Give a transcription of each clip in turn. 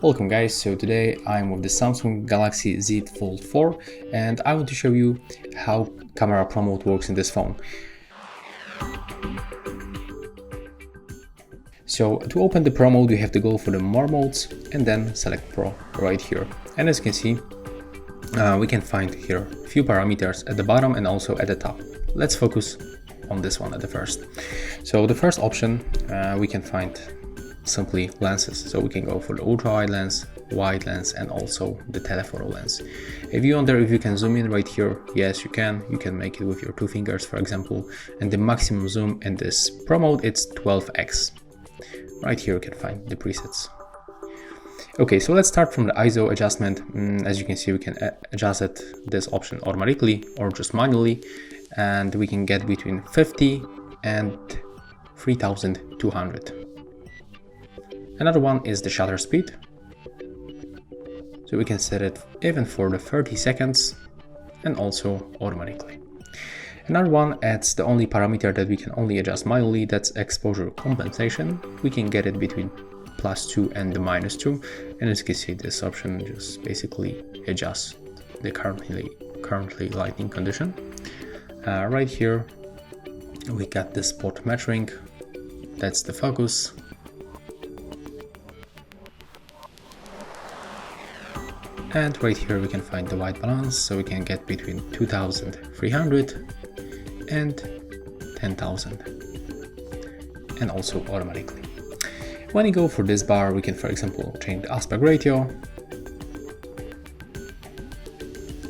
Welcome guys, so today I'm with the Samsung Galaxy Z Fold 4 and I want to show you how camera promote works in this phone. So to open the Pro mode you have to go for the More modes and then select Pro right here. And as you can see, we can find here a few parameters at the bottom and also at the top. Let's focus on this one at the first. So the first option we can find simply lenses, so we can go for the ultra wide lens, wide lens, and also the telephoto lens. If you wonder if you can zoom in right here, yes you can make it with your 2 fingers for example, and the maximum zoom in this Pro mode it's 12x. Right here you can find the presets. Okay, so let's start from the ISO adjustment. As you can see, we can adjust this option automatically or just manually, and we can get between 50 and 3200. Another one is the shutter speed, so we can set it even for the 30 seconds and also automatically. Another one, it's the only parameter that we can only adjust manually, that's exposure compensation. We can get it between +2 and the -2, and as you can see, this option just basically adjusts the currently lighting condition. Right here we got the spot metering, that's the focus. And right here we can find the white balance, so we can get between 2300 and 10,000, and also automatically. When you go for this bar, we can for example change the aspect ratio.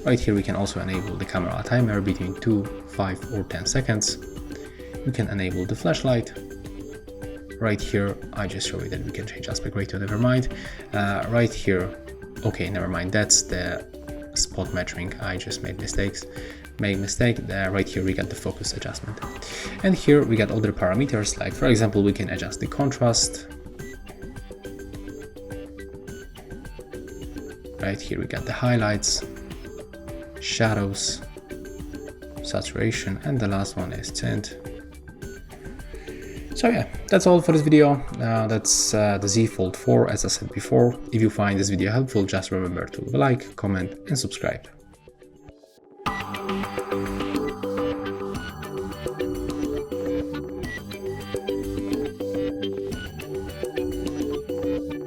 Right here we can also enable the camera timer between 2, 5 or 10 seconds. We can enable the flashlight. Right here I just show you that we can change aspect ratio, never mind. Right here, okay, never mind, that's the spot metering. I just made mistake. Right here we got the focus adjustment, and here we got other parameters, like for example we can adjust the contrast. Right here we got the highlights, shadows, saturation, and the last one is tint. So yeah, that's all for this video. That's the Z Fold 4, as I said before. If you find this video helpful, just remember to like, comment and subscribe.